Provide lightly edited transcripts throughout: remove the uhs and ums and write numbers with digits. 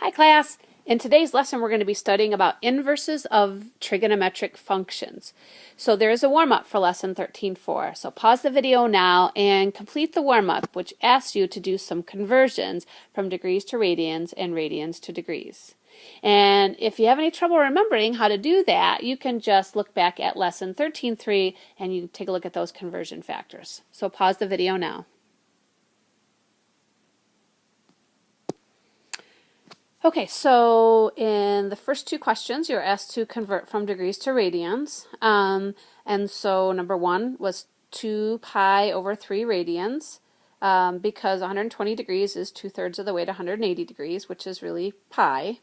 Hi class! In today's lesson we're going to be studying about inverses of trigonometric functions. So there is a warm-up for lesson 13.4. So pause the video now and complete the warm-up, which asks you to do some conversions from degrees to radians and radians to degrees. And if you have any trouble remembering how to do that, you can just look back at lesson 13.3 and you take a look at those conversion factors. So pause the video now. Okay, so in the first two questions, you're asked to convert from degrees to radians. And so number one was 2 pi over 3 radians, because 120 degrees is 2/3 of the way to 180 degrees, which is really pi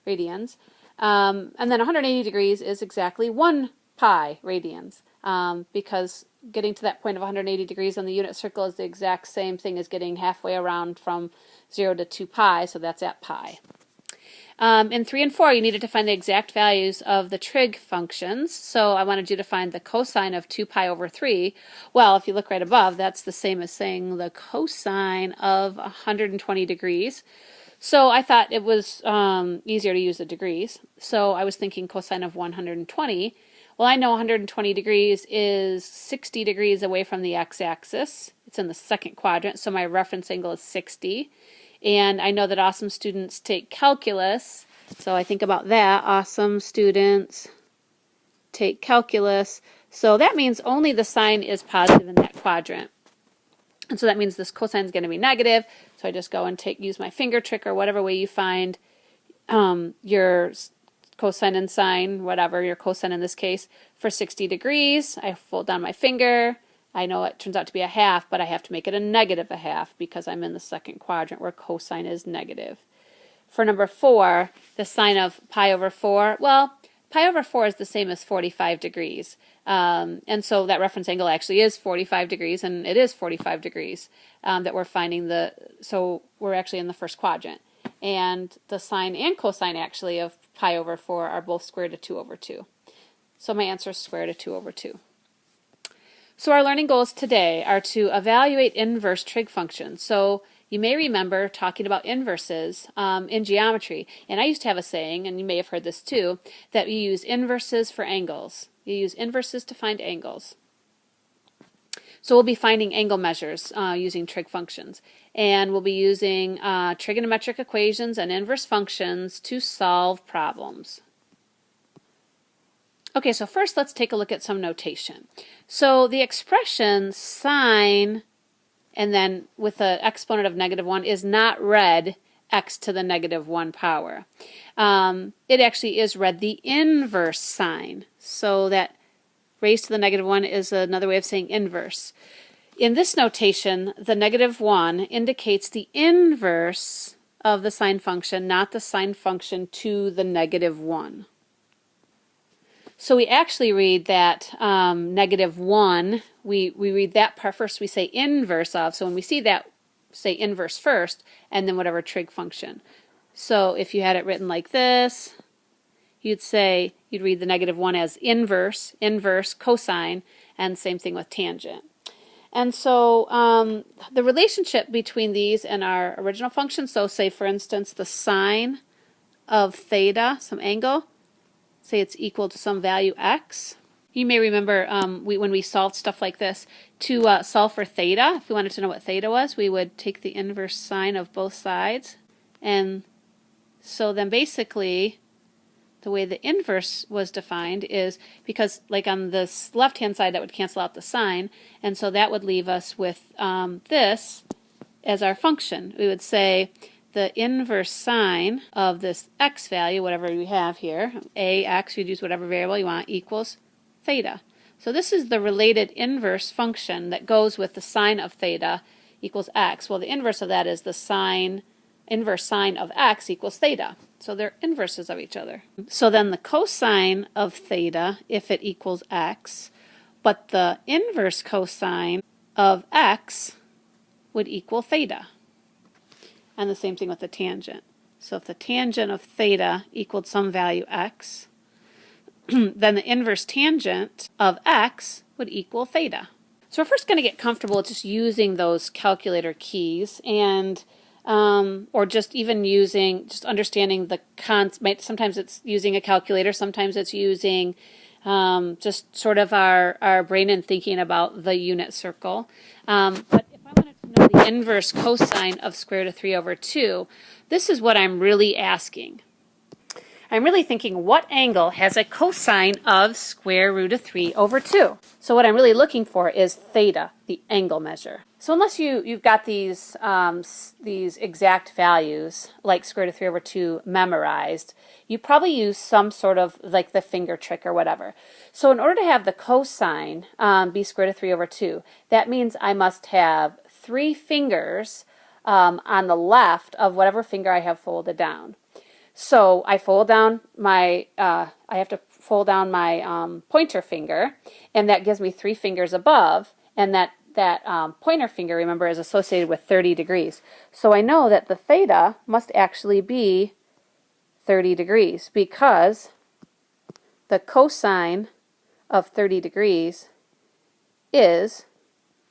radians. And then 180 degrees is exactly 1 pi radians, because getting to that point of 180 degrees on the unit circle is the exact same thing as getting halfway around from 0 to 2 pi, so that's at pi. In 3 and 4, you needed to find the exact values of the trig functions. So I wanted you to find the cosine of 2 pi over 3. Well, if you look right above, that's the same as saying the cosine of 120 degrees. So I thought it was easier to use the degrees. So I was thinking cosine of 120. Well, I know 120 degrees is 60 degrees away from the x-axis. It's in the second quadrant, so my reference angle is 60. And I know that awesome students take calculus, so I think about that. Awesome students take calculus. So that means only the sign is positive in that quadrant. And so that means this cosine is going to be negative. So I just go and use my finger trick or whatever way you find your cosine and sine, whatever, your cosine in this case, for 60 degrees. I fold down my finger. I know it turns out to be a half, but I have to make it a negative a half because I'm in the second quadrant where cosine is negative. For number 4, the sine of pi over 4, well, pi over 4 is the same as 45 degrees. And so that reference angle actually is 45 degrees, and it is 45 degrees that we're finding so we're actually in the first quadrant. And the sine and cosine actually of pi over 4 are both square root of 2 over 2. So my answer is square root of 2 over 2. So our learning goals today are to evaluate inverse trig functions. So you may remember talking about inverses in geometry. And I used to have a saying, and you may have heard this too, that you use inverses for angles. You use inverses to find angles. So we'll be finding angle measures using trig functions. And we'll be using trigonometric equations and inverse functions to solve problems. Okay, so first let's take a look at some notation. So the expression sine, and then with the exponent of -1, is not read x to the -1 power. It actually is read the inverse sine. So that raised to the -1 is another way of saying inverse. In this notation, the -1 indicates the inverse of the sine function, not the sine function to the -1. So we actually read that -1, we read that part first, we say inverse of, so when we see that, say inverse first, and then whatever trig function. So if you had it written like this, you'd read the -1 as inverse cosine, and same thing with tangent. And so the relationship between these and our original function, so say for instance the sine of theta, some angle, say it's equal to some value x. You may remember when we solved stuff like this, to solve for theta, if we wanted to know what theta was, we would take the inverse sine of both sides. And so then basically, the way the inverse was defined is because, like on this left-hand side, that would cancel out the sine, and so that would leave us with this as our function. We would say the inverse sine of this x value, whatever we have here, ax, you'd use whatever variable you want, equals theta. So this is the related inverse function that goes with the sine of theta equals x. Well, the inverse of that is the inverse sine of x equals theta. So they're inverses of each other. So then the cosine of theta, if it equals x, but the inverse cosine of x would equal theta. And the same thing with the tangent. So if the tangent of theta equaled some value x, then the inverse tangent of x would equal theta. So we're first going to get comfortable just using those calculator keys, and or just even just understanding the sometimes it's using a calculator, sometimes it's using just sort of our brain and thinking about the unit circle. But if I wanted to know the inverse cosine of square root of 3 over 2, this is what I'm really asking. I'm really thinking, what angle has a cosine of square root of 3 over 2? So what I'm really looking for is theta, the angle measure. So unless you've got these exact values, like square root of 3 over 2 memorized, you probably use some sort of like the finger trick or whatever. So in order to have the cosine be square root of 3 over 2, that means I must have 3 fingers on the left of whatever finger I have folded down. So I fold down my, I have to fold down my pointer finger, and that gives me 3 fingers above, and that pointer finger, remember, is associated with 30 degrees. So I know that the theta must actually be 30 degrees because the cosine of 30 degrees is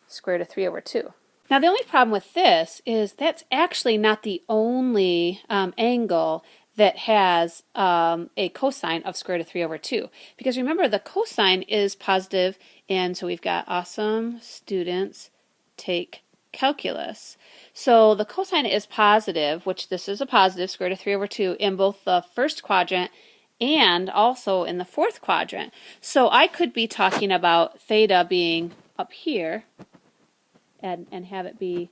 square root of 3 over 2. Now the only problem with this is that's actually not the only angle that has a cosine of square root of 3 over 2. Because remember, the cosine is positive, and so we've got awesome students take calculus. So the cosine is positive, which this is a positive, square root of 3 over 2, in both the first quadrant and also in the fourth quadrant. So I could be talking about theta being up here and have it be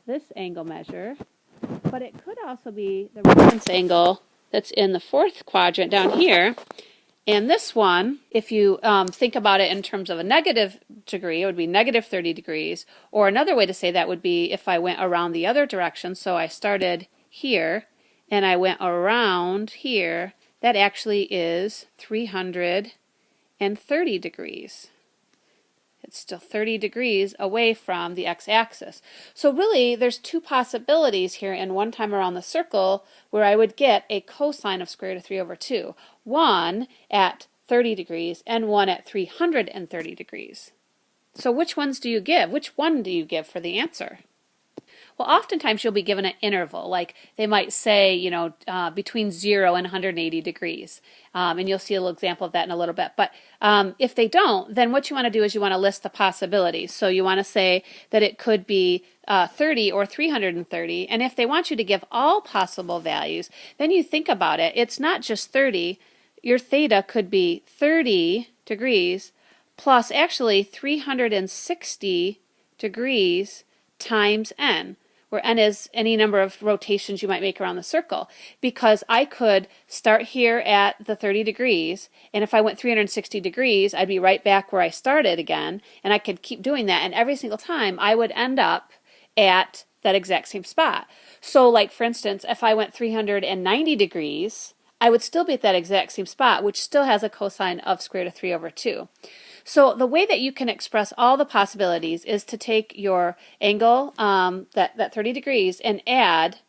this angle measure. But it could also be the reference angle that's in the fourth quadrant down here. And this one, if you think about it in terms of a negative degree, it would be negative 30 degrees. Or another way to say that would be if I went around the other direction. So I started here and I went around here. That actually is 330 degrees. It's still 30 degrees away from the x-axis. So really, there's 2 possibilities here in one time around the circle where I would get a cosine of square root of 3 over 2. One at 30 degrees and one at 330 degrees. So which ones do you give? Which one do you give for the answer? Well, oftentimes you'll be given an interval, like they might say, you know, between 0 and 180 degrees. And you'll see a little example of that in a little bit. But if they don't, then what you want to do is you want to list the possibilities. So you want to say that it could be 30 or 330. And if they want you to give all possible values, then you think about it. It's not just 30. Your theta could be 30 degrees plus actually 360 degrees times n, where n is any number of rotations you might make around the circle, because I could start here at the 30 degrees, and if I went 360 degrees, I'd be right back where I started again, and I could keep doing that, and every single time I would end up at that exact same spot. So like, for instance, if I went 390 degrees, I would still be at that exact same spot, which still has a cosine of square root of 3 over 2. So the way that you can express all the possibilities is to take your angle, that 30 degrees, and add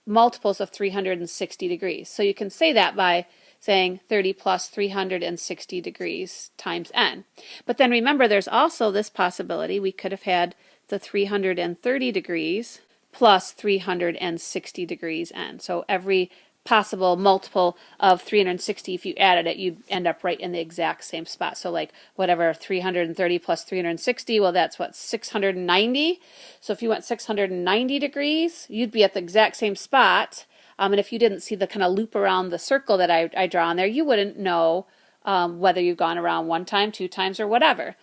multiples of 360 degrees. So you can say that by saying 30 plus 360 degrees times n. But then remember, there's also this possibility. We could have had the 330 degrees plus 360 degrees n. So every possible multiple of 360, if you added it, you'd end up right in the exact same spot. So like whatever, 330 plus 360, well, that's what, 690? So if you went 690 degrees, you'd be at the exact same spot. And if you didn't see the kind of loop around the circle that I draw on there, you wouldn't know whether you've gone around 1 time, 2 times, or whatever.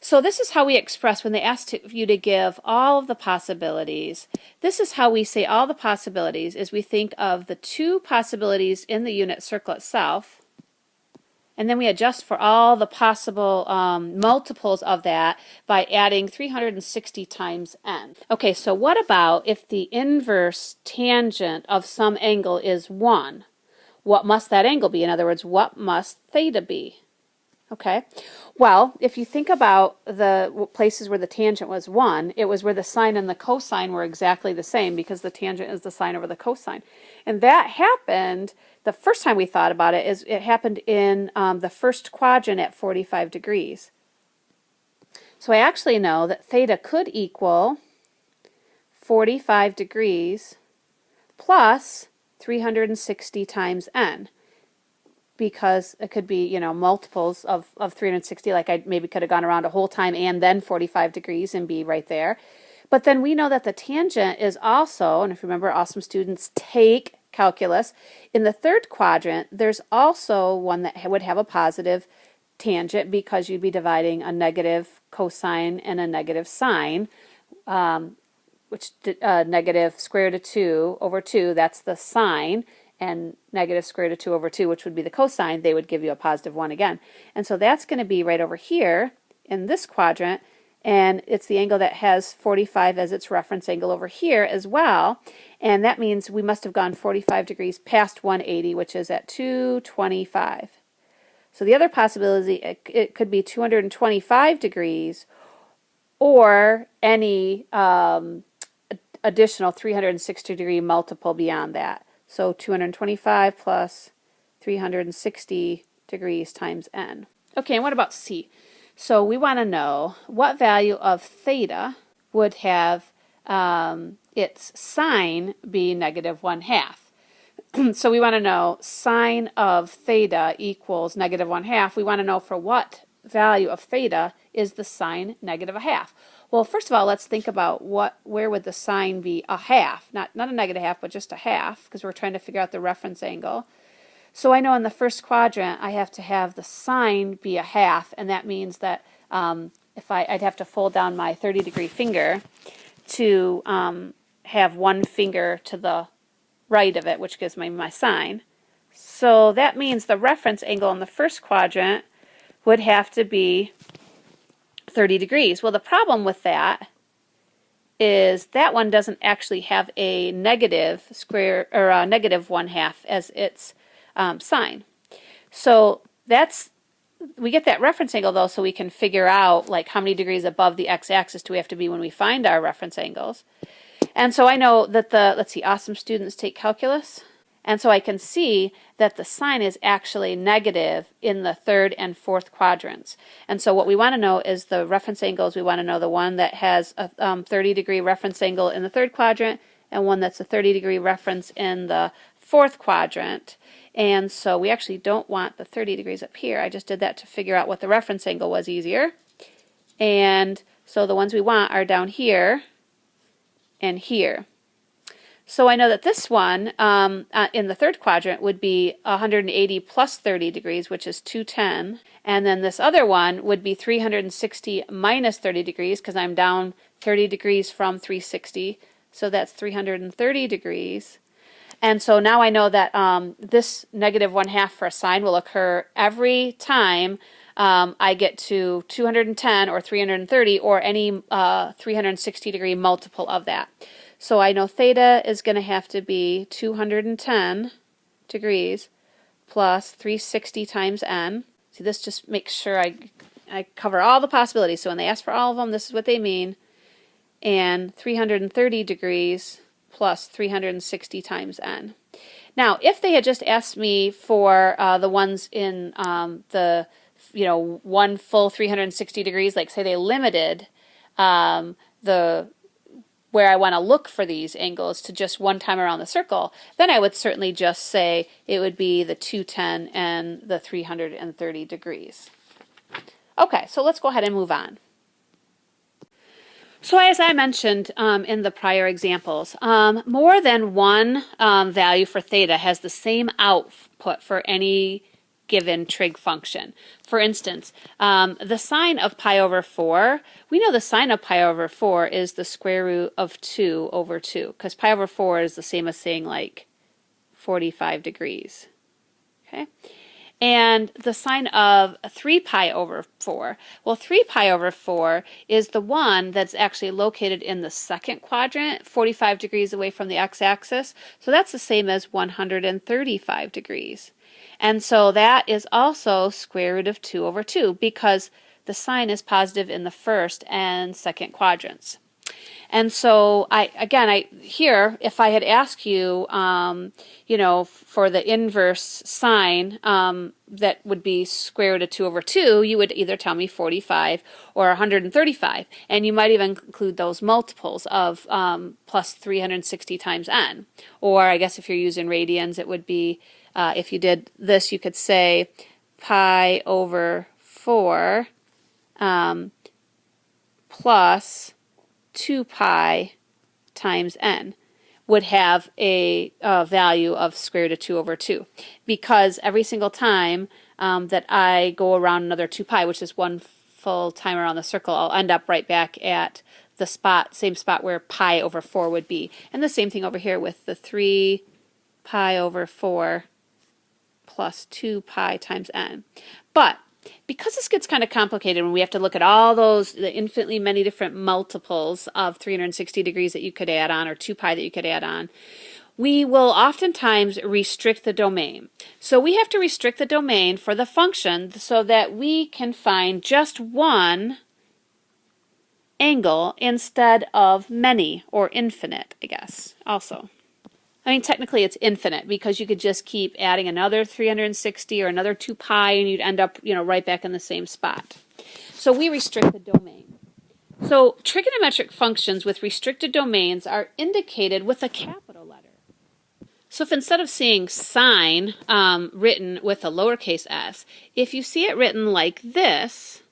So this is how we express when they ask you to give all of the possibilities. This is how we say all the possibilities, is we think of the 2 possibilities in the unit circle itself, and then we adjust for all the possible multiples of that by adding 360 times n. Okay, so what about if the inverse tangent of some angle is 1? What must that angle be? In other words, what must theta be? Okay, well, if you think about the places where the tangent was 1, it was where the sine and the cosine were exactly the same, because the tangent is the sine over the cosine. And that happened, the first time we thought about it, is it happened in the first quadrant at 45 degrees. So I actually know that theta could equal 45 degrees plus 360 times n, because it could be, multiples of 360, like I maybe could have gone around a whole time and then 45 degrees and be right there. But then we know that the tangent is also, and if you remember, awesome students take calculus, in the third quadrant, there's also one that would have a positive tangent because you'd be dividing a negative cosine and a negative sine, which negative square root of 2 over 2, that's the sine, and negative square root of 2 over 2, which would be the cosine, they would give you a positive 1 again. And so that's going to be right over here in this quadrant, and it's the angle that has 45 as its reference angle over here as well, and that means we must have gone 45 degrees past 180, which is at 225. So the other possibility, it could be 225 degrees or any additional 360 degree multiple beyond that. So 225 plus 360 degrees times n. Okay, and what about C? So we want to know what value of theta would have its sine be negative 1/2. So we want to know sine of theta equals negative 1/2. We want to know for what value of theta is the sine negative 1/2. Well, first of all, let's think about where would the sine be a half, not a negative half, but just a half, because we're trying to figure out the reference angle. So I know in the first quadrant I have to have the sine be a half, and that means that I'd have to fold down my 30-degree finger to have one finger to the right of it, which gives me my sine. So that means the reference angle in the first quadrant would have to be 30 degrees. Well, the problem with that is that one doesn't actually have a negative square, or a negative 1/2 as its sine. So we get that reference angle though, so we can figure out like how many degrees above the x-axis do we have to be when we find our reference angles. And so I know that let's see, awesome students take calculus. And so I can see that the sine is actually negative in the third and fourth quadrants. And so what we want to know is the reference angles. We want to know the one that has a 30-degree reference angle in the third quadrant and one that's a 30-degree reference in the fourth quadrant. And so we actually don't want the 30 degrees up here. I just did that to figure out what the reference angle was easier. And so the ones we want are down here and here. So I know that this one in the third quadrant would be 180 plus 30 degrees, which is 210. And then this other one would be 360 minus 30 degrees, because I'm down 30 degrees from 360. So that's 330 degrees. And so now I know that this negative 1/2 for a sine will occur every time I get to 210 or 330 or any 360 degree multiple of that. So I know theta is going to have to be 210 degrees plus 360 times n. See, this just makes sure I cover all the possibilities. So when they ask for all of them, this is what they mean. And 330 degrees plus 360 times n. Now, if they had just asked me for the ones in the, one full 360 degrees, like say they limited where I want to look for these angles to just one time around the circle, then I would certainly just say it would be the 210 and the 330 degrees. Okay, so let's go ahead and move on. So as I mentioned in the prior examples, more than one value for theta has the same output for any given trig function. For instance, the sine of pi over 4, we know the sine of pi over 4 is the square root of 2 over 2, because pi over 4 is the same as saying like 45 degrees. Okay? And the sine of 3 pi over 4, well, 3 pi over 4 is the one that's actually located in the second quadrant, 45 degrees away from the x-axis, so that's the same as 135 degrees. And so that is also square root of 2 over 2 because the sine is positive in the first and second quadrants. And so here, if I had asked you, for the inverse sine, that would be square root of 2 over 2, you would either tell me 45 or 135. And you might even include those multiples of plus 360 times n. Or I guess if you're using radians, it would be, if you did this, you could say pi over 4 plus 2 pi times n would have a value of square root of 2 over 2, because every single time that I go around another 2 pi, which is one full time around the circle, I'll end up right back at the same spot where pi over 4 would be. And the same thing over here with the 3 pi over 4 plus 2 pi times n. But because this gets kind of complicated when we have to look at all the infinitely many different multiples of 360 degrees that you could add on, or 2 pi that you could add on, we will oftentimes restrict the domain. So we have to restrict the domain for the function so that we can find just one angle instead of many, or infinite, I guess, also. I mean, technically it's infinite, because you could just keep adding another 360 or another 2 pi and you'd end up, right back in the same spot. So we restrict the domain. So trigonometric functions with restricted domains are indicated with a capital letter. So if instead of seeing sine written with a lowercase s, if you see it written like this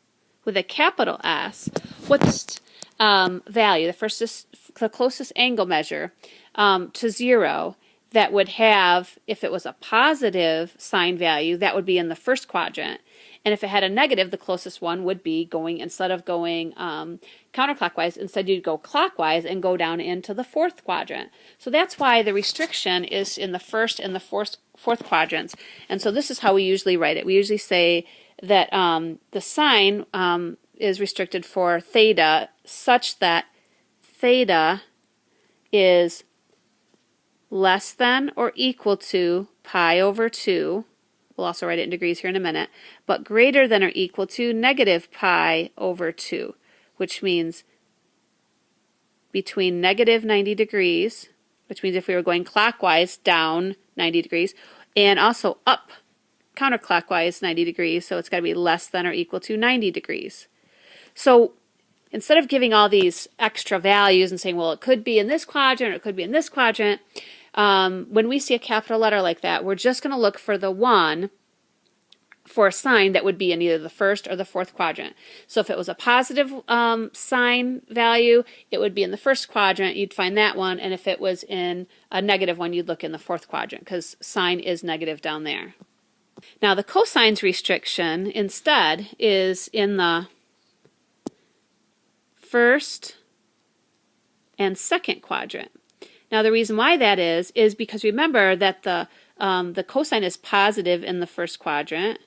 with a capital S, what's value, the closest angle measure to 0 that would have, if it was a positive sine value, that would be in the first quadrant. And if it had a negative, the closest one would be going, instead of going counterclockwise, instead you'd go clockwise and go down into the fourth quadrant. So that's why the restriction is in the first and the fourth quadrants. And so this is how we usually write it. We usually say that the sine is restricted for theta, such that theta is less than or equal to pi over 2, we'll also write it in degrees here in a minute, but greater than or equal to negative pi over 2, which means between negative 90 degrees, which means if we were going clockwise, down 90 degrees, and also up counterclockwise 90 degrees, so it's got to be less than or equal to 90 degrees. So instead of giving all these extra values and saying, well, it could be in this quadrant or it could be in this quadrant, when we see a capital letter like that, we're just going to look for the one for a sine that would be in either the first or the fourth quadrant. So if it was a positive sine value, it would be in the first quadrant, you'd find that one, and if it was in a negative one, you'd look in the fourth quadrant, because sine is negative down there. Now the cosine's restriction instead is in the first and second quadrant. Now the reason why that is because remember that the cosine is positive in the first quadrant,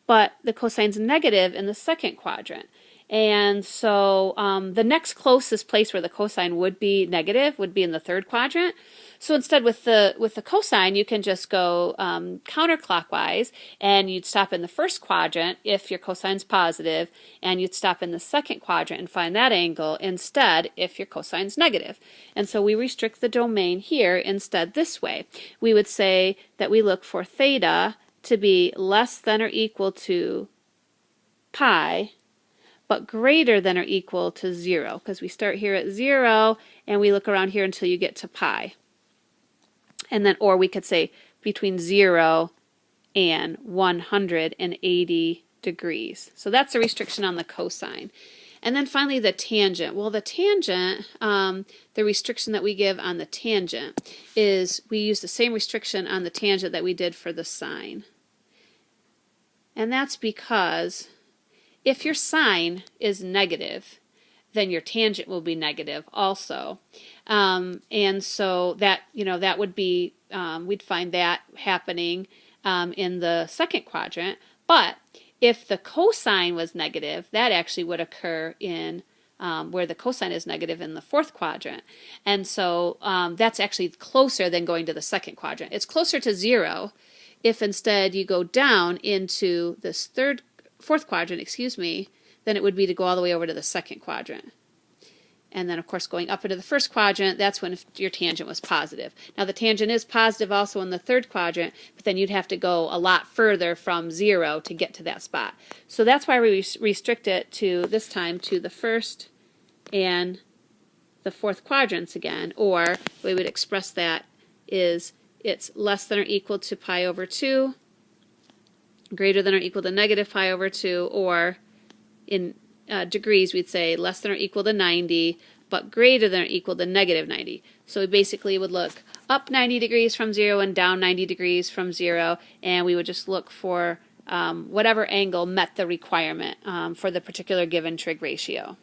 but the cosine's negative in the second quadrant. And so the next closest place where the cosine would be negative would be in the third quadrant. So instead with the cosine, you can just go counterclockwise, and you'd stop in the first quadrant if your cosine's positive, and you'd stop in the second quadrant and find that angle instead if your cosine's negative. And so we restrict the domain here instead this way. We would say that we look for theta to be less than or equal to pi, but greater than or equal to 0, because we start here at 0 and we look around here until you get to pi. And then, or we could say between 0 and 180 degrees. So that's a restriction on the cosine. And then finally the tangent. Well, the tangent, the restriction that we give on the tangent is we use the same restriction on the tangent that we did for the sine. And that's because if your sine is negative, then your tangent will be negative also. And so that, that would be, we'd find that happening in the second quadrant. But if the cosine was negative, that actually would occur in where the cosine is negative in the fourth quadrant. And so that's actually closer than going to the second quadrant. It's closer to 0 if instead you go down into this fourth quadrant, then it would be to go all the way over to the second quadrant. And then, of course, going up into the first quadrant, that's when your tangent was positive. Now, the tangent is positive also in the third quadrant, but then you'd have to go a lot further from 0 to get to that spot. So that's why we restrict it to, this time, to the first and the fourth quadrants again. Or the way we would express that is it's less than or equal to pi over 2, greater than or equal to negative pi over 2, or in degrees, we'd say less than or equal to 90, but greater than or equal to negative 90. So we basically would look up 90 degrees from 0 and down 90 degrees from 0, and we would just look for whatever angle met the requirement for the particular given trig ratio.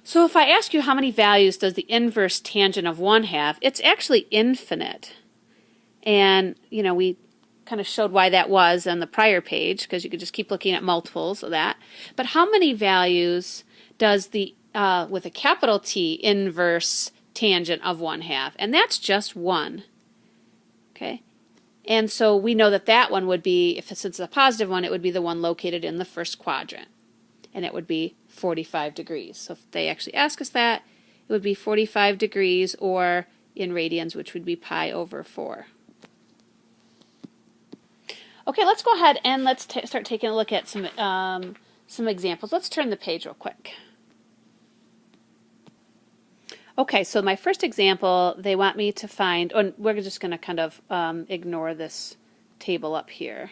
So if I ask you how many values does the inverse tangent of 1 have, it's actually infinite. And, you know, we kind of showed why that was on the prior page, because you could just keep looking at multiples of that. But how many values does the, with a capital T, inverse tangent of 1 have? And that's just 1. Okay? And so we know that that one would be, since it's a positive one, it would be the one located in the first quadrant. And it would be 45 degrees. So if they actually ask us that, it would be 45 degrees, or in radians, which would be pi over 4. Okay, let's go ahead and let's start taking a look at some examples. Let's turn the page real quick. Okay, so my first example, they want me to find, and we're just going to kind of ignore this table up here.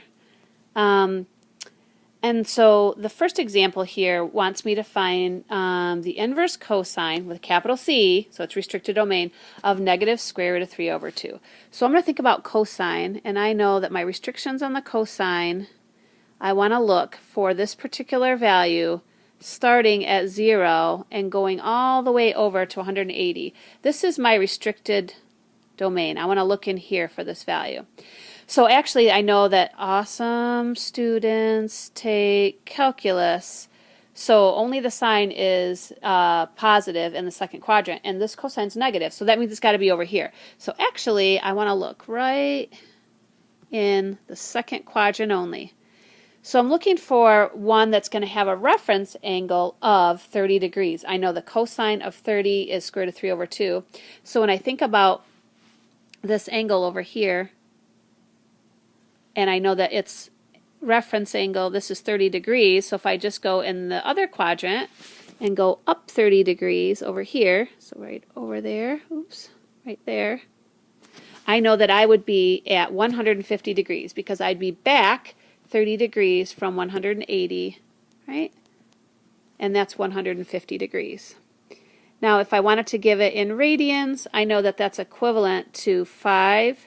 And so the first example here wants me to find the inverse cosine with a capital C, so it's restricted domain, of negative square root of 3 over 2. So I'm going to think about cosine, and I know that my restrictions on the cosine, I want to look for this particular value starting at 0 and going all the way over to 180. This is my restricted domain. I want to look in here for this value. So actually, I know that awesome students take calculus, so only the sign is positive in the second quadrant, and this cosine's negative, so that means it's got to be over here. So actually, I want to look right in the second quadrant only. So I'm looking for one that's going to have a reference angle of 30 degrees. I know the cosine of 30 is square root of 3 over 2. So when I think about this angle over here, and I know that its reference angle, this is 30 degrees, so if I just go in the other quadrant and go up 30 degrees over here, so right over there, oops, right there, I know that I would be at 150 degrees because I'd be back 30 degrees from 180, right? And that's 150 degrees. Now if I wanted to give it in radians, I know that that's equivalent to 5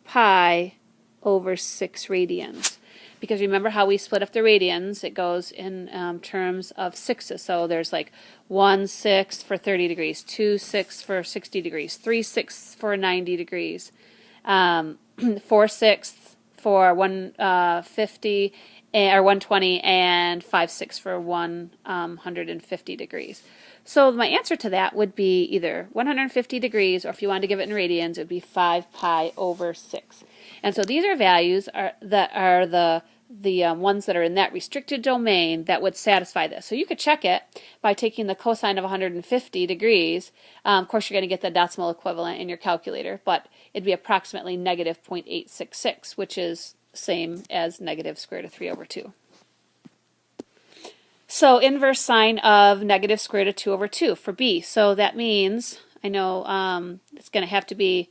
pi over 6 radians. Because remember how we split up the radians, it goes in terms of sixes. So there's like 1/6 for 30 degrees, 2/6 for 60 degrees, 3/6 for 90 degrees, 4/6 for 150 or 120, and 5/6 for 150 degrees. So my answer to that would be either 150 degrees, or if you wanted to give it in radians, it would be 5 pi over 6. And so these are values that are the ones that are in that restricted domain that would satisfy this. So you could check it by taking the cosine of 150 degrees. Of course, you're going to get the decimal equivalent in your calculator, but it'd be approximately negative 0.866, which is the same as negative square root of 3 over 2. So inverse sine of negative square root of 2 over 2 for B. So that means, I know it's going to have to be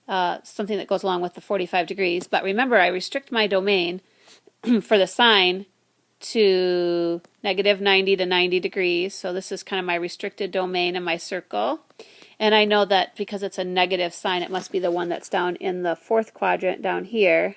something that goes along with the 45 degrees, but remember I restrict my domain for the sine to negative 90 to 90 degrees, so this is kind of my restricted domain in my circle. And I know that because it's a negative sign, it must be the one that's down in the fourth quadrant down here.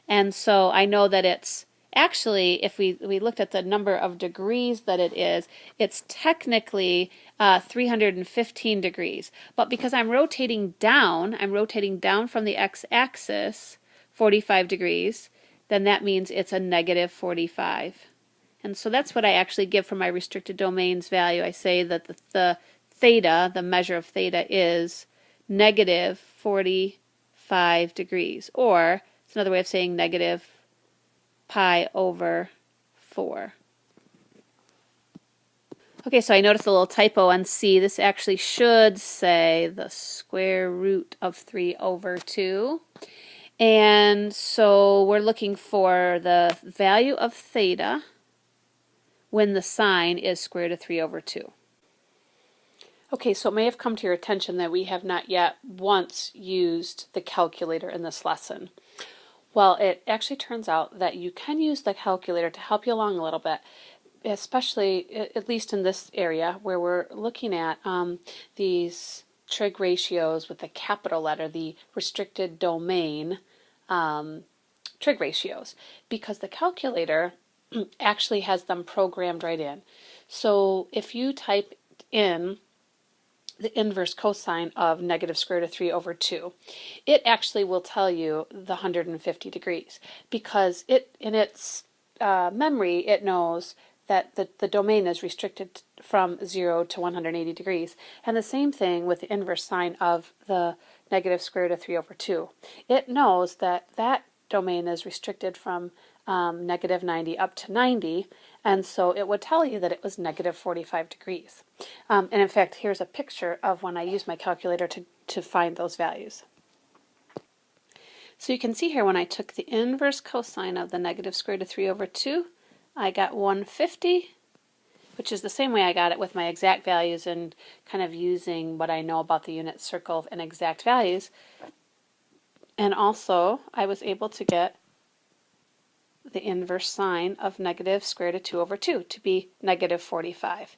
And so I know that it's actually, if we looked at the number of degrees that it is, it's technically 315 degrees. But because I'm rotating down from the x-axis 45 degrees, then that means it's a negative 45. And so that's what I actually give for my restricted domains value. I say that the theta, the measure of theta, is negative 45 degrees. Or it's another way of saying negative pi over 4. Okay, so I noticed a little typo on C. This actually should say the square root of 3 over 2. And so we're looking for the value of theta when the sine is square root of 3 over 2. Okay, so it may have come to your attention that we have not yet once used the calculator in this lesson. Well, it actually turns out that you can use the calculator to help you along a little bit, especially at least in this area where we're looking at these trig ratios with the capital letter, the restricted domain trig ratios, because the calculator actually has them programmed right in. So if you type in the inverse cosine of negative square root of 3 over 2, it actually will tell you the 150 degrees, because it in its memory it knows that the domain is restricted from 0 to 180 degrees. And the same thing with the inverse sine of the negative square root of 3 over 2. It knows that that domain is restricted from negative 90 up to 90, and so it would tell you that it was negative 45 degrees. And in fact, here's a picture of when I used my calculator to find those values. So you can see here when I took the inverse cosine of the negative square root of 3 over 2, I got 150, which is the same way I got it with my exact values and kind of using what I know about the unit circle and exact values. And also, I was able to get the inverse sine of negative square root of 2 over 2 to be negative 45.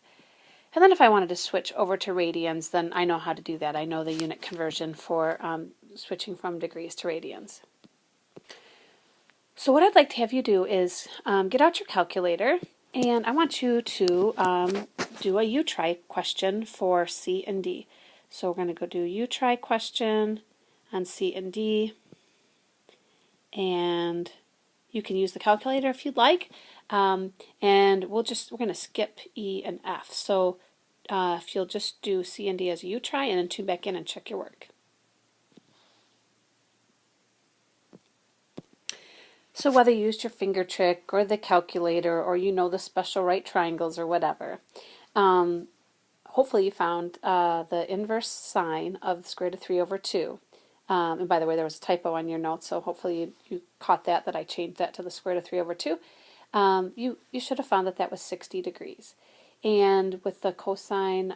And then if I wanted to switch over to radians, then I know how to do that. I know the unit conversion for switching from degrees to radians. So what I'd like to have you do is get out your calculator, and I want you to do a U-try question for C and D. So we're going to go do U-try question on C and D, and you can use the calculator if you'd like, and we're going to skip E and F. So if you'll just do C and D as a U-try and then tune back in and check your work. So whether you used your finger trick or the calculator, or you know the special right triangles or whatever, hopefully you found the inverse sine of the square root of 3 over 2. And by the way, there was a typo on your notes, so hopefully you caught that I changed that to the square root of 3 over 2. You should have found that was 60 degrees. And with the cosine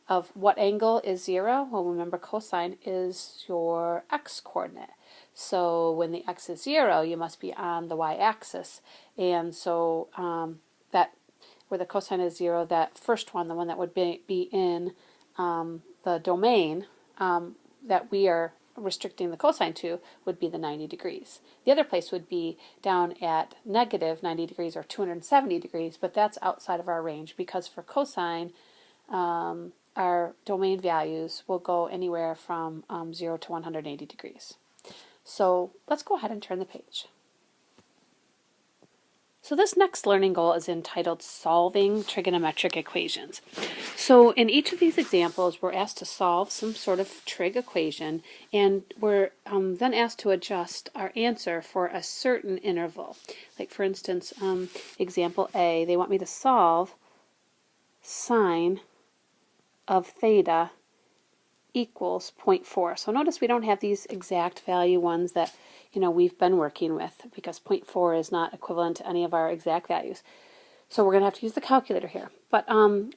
of what angle is 0? Well, remember, cosine is your x-coordinate. So when the x is 0, you must be on the y-axis. And so that where the cosine is 0, that first one, the one that would be in the domain that we are restricting the cosine to, would be the 90 degrees. The other place would be down at negative 90 degrees or 270 degrees, but that's outside of our range, because for cosine, our domain values will go anywhere from 0 to 180 degrees. So let's go ahead and turn the page. So this next learning goal is entitled Solving Trigonometric Equations. So in each of these examples, we're asked to solve some sort of trig equation, and we're then asked to adjust our answer for a certain interval. Like for instance, example A, they want me to solve sine of theta equals 0.4. So notice we don't have these exact value ones that we've been working with, because 0.4 is not equivalent to any of our exact values. So we're going to have to use the calculator here. But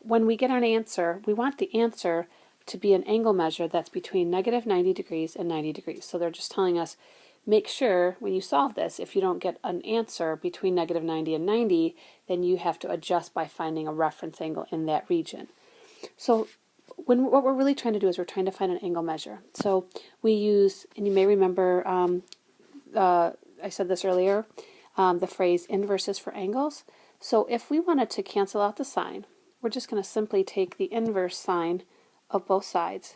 when we get an answer, we want the answer to be an angle measure that's between negative 90 degrees and 90 degrees. So they're just telling us, make sure when you solve this, if you don't get an answer between negative 90 and 90, then you have to adjust by finding a reference angle in that region. So what we're really trying to do is we're trying to find an angle measure. So we use, and you may remember, I said this earlier, the phrase inverses for angles. So if we wanted to cancel out the sine, we're just going to simply take the inverse sine of both sides,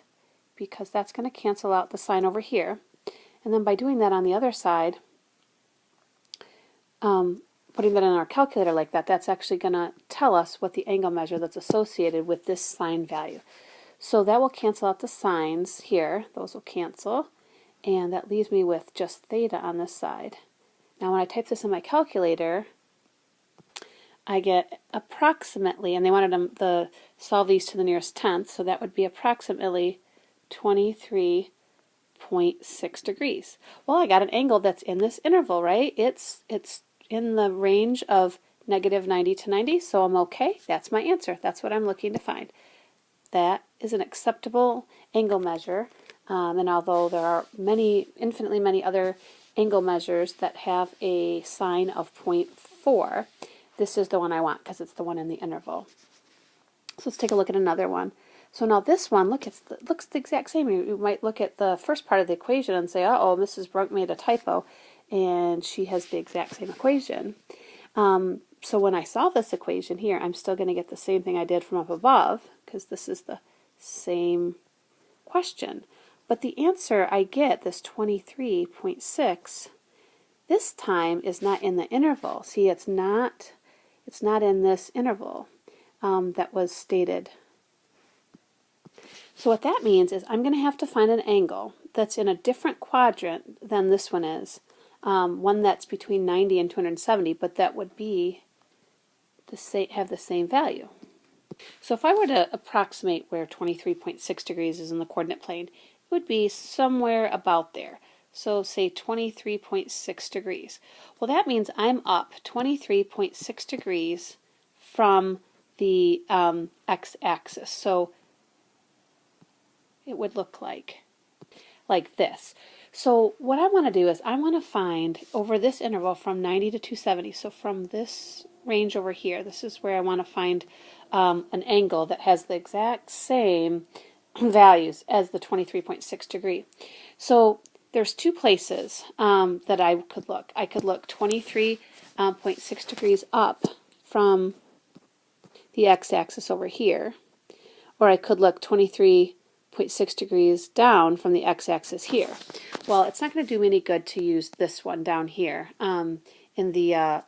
because that's going to cancel out the sine over here. And then by doing that on the other side, putting that in our calculator like that, that's actually going to tell us what the angle measure that's associated with this sine value. So that will cancel out the sines here. Those will cancel. And that leaves me with just theta on this side. Now when I type this in my calculator, I get approximately, and they wanted them to solve these to the nearest tenth, so that would be approximately 23.6 degrees. Well, I got an angle that's in this interval, right? It's in the range of negative 90 to 90, so I'm okay. That's my answer. That's what I'm looking to find. That is an acceptable angle measure, and although there are infinitely many other angle measures that have a sine of 0.4, this is the one I want because it's the one in the interval. So let's take a look at another one. So now this one, look, it looks the exact same. You might look at the first part of the equation and say, uh-oh, Mrs. Brunk made a typo, and she has the exact same equation. So when I solve this equation here, I'm still going to get the same thing I did from up above, because this is the same question. But the answer I get, this 23.6, this time is not in the interval. See, it's not in this interval that was stated. So what that means is I'm going to have to find an angle that's in a different quadrant than this one is. One that's between 90 and 270, but that would be have the same value. So if I were to approximate where 23.6 degrees is in the coordinate plane, it would be somewhere about there. So say 23.6 degrees. Well, that means I'm up 23.6 degrees from the x-axis. So it would look like this. So what I want to do is I want to find over this interval from 90 to 270, so from this range over here, this is where I want to find an angle that has the exact same values as the 23.6 degree. So there's two places that I could look. I could look 23.6 degrees up from the x-axis over here, or I could look 23.6 degrees down from the x-axis here. Well, it's not going to do me any good to use this one down here in the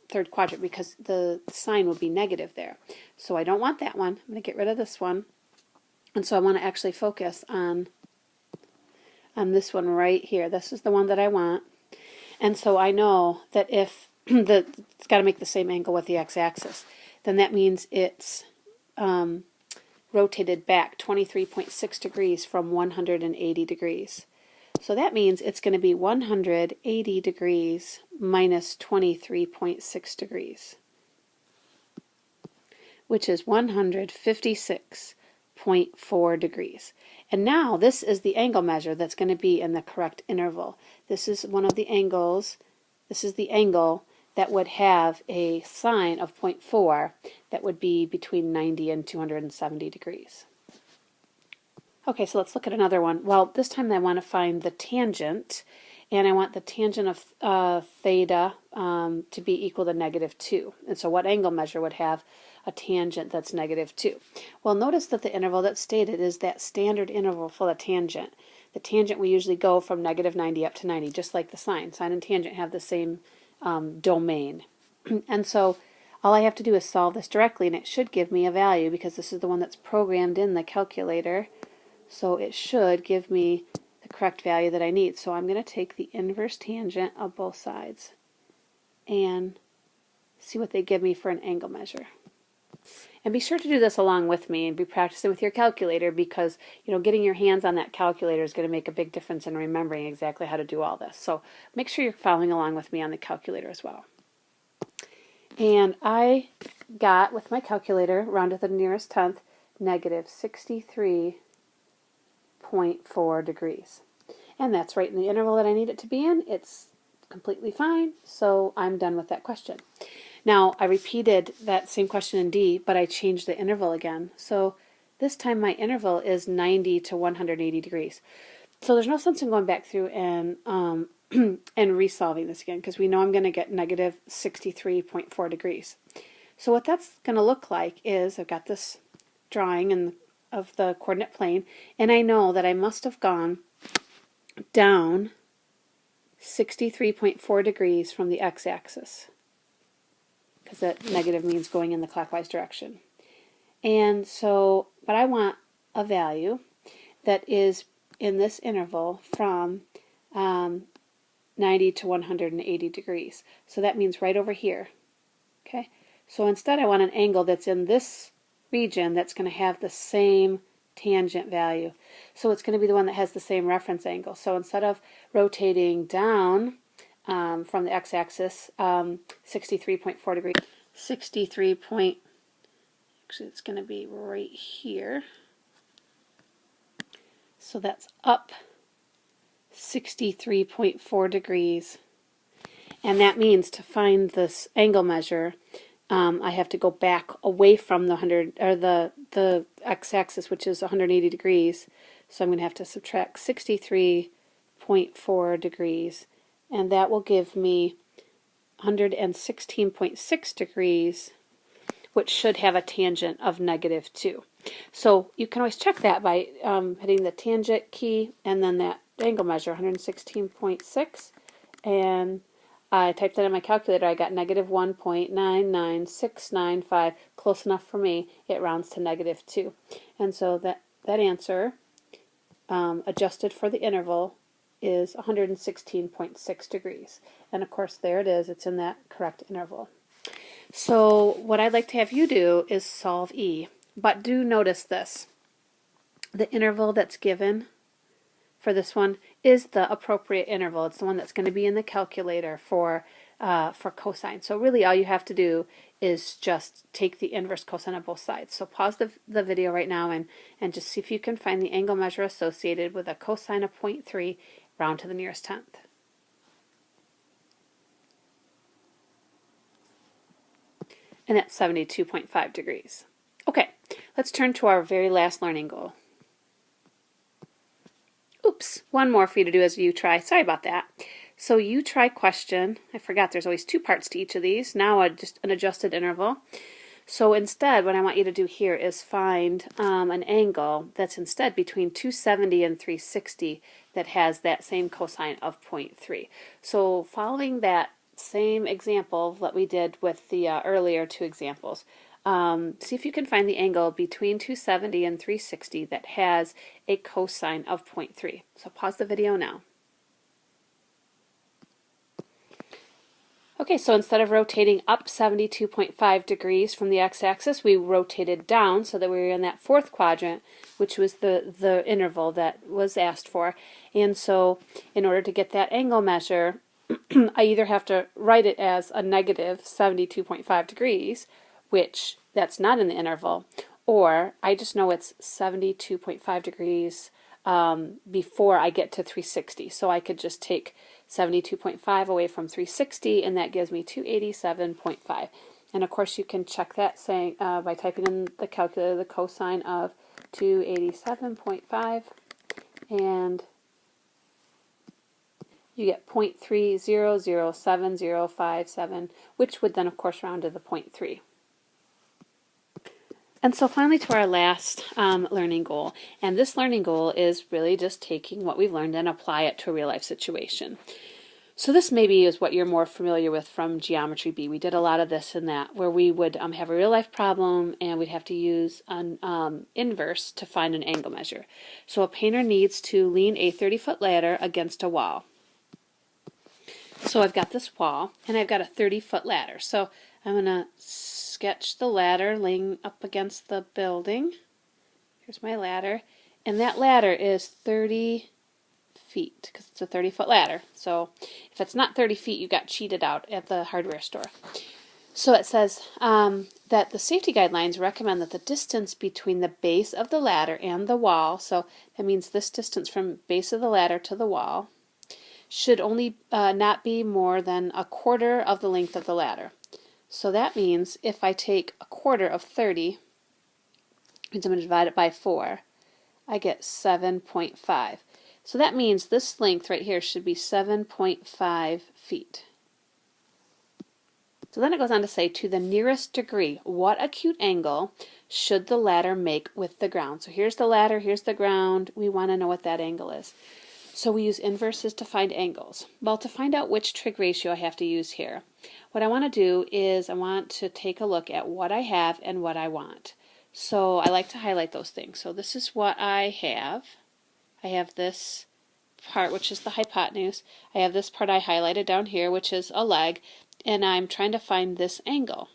third quadrant because the sign will be negative there. So I don't want that one. I'm going to get rid of this one. And so I want to actually focus on this one right here. This is the one that I want. And so I know that if it's got to make the same angle with the x-axis, then that means it's rotated back 23.6 degrees from 180 degrees. So that means it's going to be 180 degrees minus 23.6 degrees, which is 156.4 degrees. And now this is the angle measure that's going to be in the correct interval. This is one of the angles. This is the angle that would have a sine of 0.4 that would be between 90 and 270 degrees. Okay, so let's look at another one. Well, this time I want to find the tangent, and I want the tangent of theta to be equal to -2. And so what angle measure would have a tangent that's -2? Well, notice that the interval that's stated is that standard interval for the tangent. The tangent we usually go from -90 up to 90, just like the sine. Sine and tangent have the same domain. And so all I have to do is solve this directly, and it should give me a value because this is the one that's programmed in the calculator. So it should give me the correct value that I need. So I'm going to take the inverse tangent of both sides and see what they give me for an angle measure. And be sure to do this along with me and be practicing with your calculator because, you know, getting your hands on that calculator is going to make a big difference in remembering exactly how to do all this. So make sure you're following along with me on the calculator as well. And I got, with my calculator, rounded to the nearest tenth, -63.4 degrees. And that's right in the interval that I need it to be in. It's completely fine, so I'm done with that question. Now, I repeated that same question in D, but I changed the interval again. So this time my interval is 90 to 180 degrees. So there's no sense in going back through and resolving this again, because we know I'm going to get -63.4 degrees. So what that's going to look like is I've got this drawing of the coordinate plane, and I know that I must have gone down 63.4 degrees from the x-axis, because that negative means going in the clockwise direction. And so, but I want a value that is in this interval from 90 to 180 degrees. So that means right over here. Okay, So instead I want an angle that's in this region that's going to have the same tangent value. So it's going to be the one that has the same reference angle. So instead of rotating down from the x-axis 63.4 degrees, 63 point, actually it's going to be right here. So that's up 63.4 degrees. And that means to find this angle measure, I have to go back away from the the x-axis, which is 180 degrees. So I'm going to have to subtract 63.4 degrees, and that will give me 116.6 degrees, which should have a tangent of -2. So you can always check that by hitting the tangent key and then that angle measure, 116.6, and I typed that in my calculator. I got -1.99695. Close enough for me. It rounds to -2. And so that answer, adjusted for the interval, is 116.6 degrees. And of course, there it is. It's in that correct interval. So what I'd like to have you do is solve E. But do notice this. The interval that's given for this one is the appropriate interval. It's the one that's going to be in the calculator for cosine. So really all you have to do is just take the inverse cosine of both sides. So pause the video right now and just see if you can find the angle measure associated with a cosine of 0.3 round to the nearest tenth. And that's 72.5 degrees. Okay, let's turn to our very last learning goal. Oops, one more for you to do as you try. Sorry about that. So you try question. I forgot there's always two parts to each of these. Now just an adjusted interval. So instead, what I want you to do here is find an angle that's instead between 270 and 360 that has that same cosine of 0.3. So following that same example that we did with the earlier two examples, see if you can find the angle between 270 and 360 that has a cosine of 0.3. So pause the video now. Okay, so instead of rotating up 72.5 degrees from the x-axis, we rotated down so that we were in that fourth quadrant, which was the interval that was asked for. And so in order to get that angle measure, I either have to write it as a negative 72.5 degrees, which that's not in the interval, or I just know it's 72.5 degrees before I get to 360. So I could just take 72.5 away from 360, and that gives me 287.5. And of course you can check that saying by typing in the calculator the cosine of 287.5, and you get 0.300707, which would then of course round to the 0.3. And so finally to our last learning goal. And this learning goal is really just taking what we've learned and apply it to a real life situation. So this maybe is what you're more familiar with from Geometry B. We did a lot of this in that, where we would have a real life problem and we'd have to use an inverse to find an angle measure. So a painter needs to lean a 30-foot ladder against a wall. So I've got this wall and I've got a 30-foot ladder. So I'm going to sketch the ladder laying up against the building. Here's my ladder, and that ladder is 30 feet because it's a 30-foot ladder. So if it's not 30 feet, you got cheated out at the hardware store. So it says that the safety guidelines recommend that the distance between the base of the ladder and the wall, so that means this distance from base of the ladder to the wall, should only not be more than a quarter of the length of the ladder. So that means if I take a quarter of 30, means I'm going to divide it by 4, I get 7.5. So that means this length right here should be 7.5 feet. So then it goes on to say, to the nearest degree, what acute angle should the ladder make with the ground? So here's the ladder, here's the ground. We want to know what that angle is. So we use inverses to find angles. Well, to find out which trig ratio I have to use here, what I want to do is I want to take a look at what I have and what I want. So I like to highlight those things. So this is what I have. I have this part, which is the hypotenuse. I have this part I highlighted down here, which is a leg, and I'm trying to find this angle.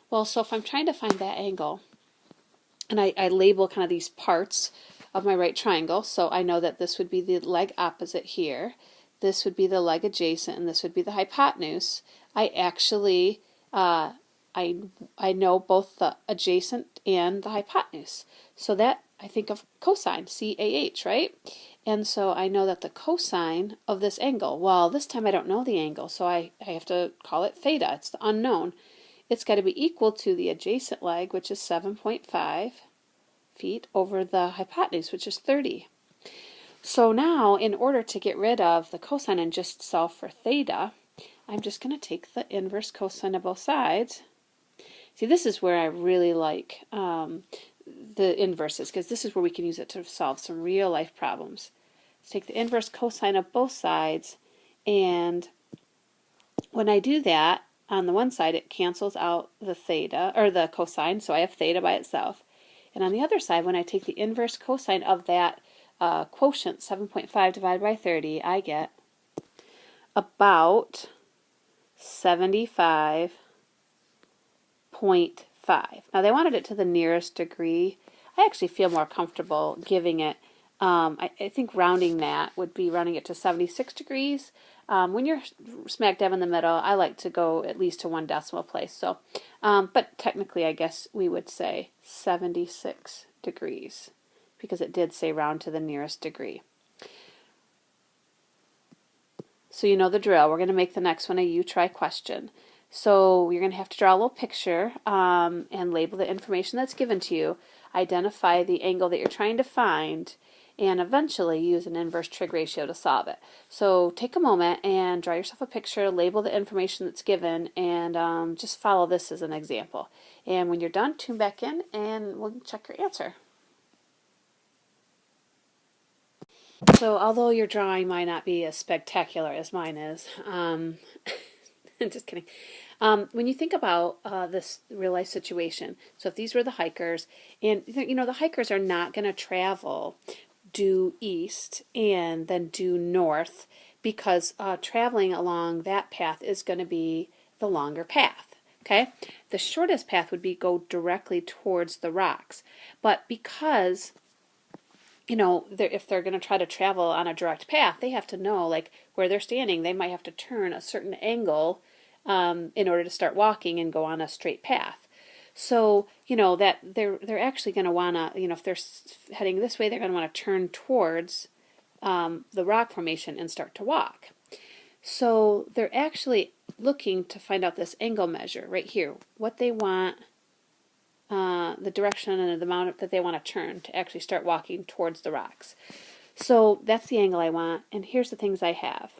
Well, so if I'm trying to find that angle, and I label kind of these parts of my right triangle, so I know that this would be the leg opposite here, this would be the leg adjacent, and this would be the hypotenuse. I actually, I know both the adjacent and the hypotenuse. So that I think of cosine, CAH, right? And so I know that the cosine of this angle, well, this time I don't know the angle, so I have to call it theta. It's the unknown. It's got to be equal to the adjacent leg, which is 7.5 feet, over the hypotenuse, which is 30. So now, in order to get rid of the cosine and just solve for theta, I'm just going to take the inverse cosine of both sides. See, this is where I really like the inverses, because this is where we can use it to solve some real life problems. Let's take the inverse cosine of both sides, and when I do that, on the one side it cancels out the theta, or the cosine, so I have theta by itself. And on the other side, when I take the inverse cosine of that quotient, 7.5 divided by 30, I get about 75.5. Now they wanted it to the nearest degree. I actually feel more comfortable giving it, I think rounding that would be rounding it to 76 degrees. When you're smack dab in the middle, I like to go at least to 1 decimal place. So, but technically I guess we would say 76 degrees because it did say round to the nearest degree. So you know the drill. We're going to make the next one a you try question. So you're going to have to draw a little picture and label the information that's given to you, identify the angle that you're trying to find, and eventually use an inverse trig ratio to solve it. So take a moment and draw yourself a picture, label the information that's given, and just follow this as an example. And when you're done, tune back in and we'll check your answer. So although your drawing might not be as spectacular as mine is, just kidding. When you think about this real life situation, so if these were the hikers, and you know the hikers are not going to travel due east and then due north, because traveling along that path is going to be the longer path. Okay, the shortest path would be go directly towards the rocks, but because you know, if they're going to try to travel on a direct path, they have to know, like, where they're standing, they might have to turn a certain angle in order to start walking and go on a straight path. So, you know, that they're actually going to want to, you know, if they're heading this way, they're going to want to turn towards the rock formation and start to walk. So they're actually looking to find out this angle measure right here, what they want, the direction and the amount that they want to turn to actually start walking towards the rocks. So that's the angle I want, and here's the things I have.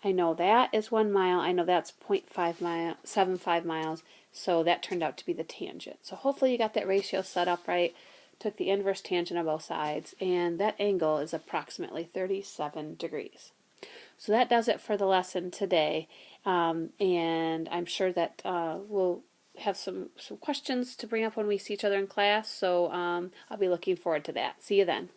I know that is 1 mile, I know that's 0.75 miles, so that turned out to be the tangent. So hopefully you got that ratio set up right, took the inverse tangent of both sides, and that angle is approximately 37 degrees. So that does it for the lesson today, and I'm sure that we'll have some questions to bring up when we see each other in class, so I'll be looking forward to that. See you then.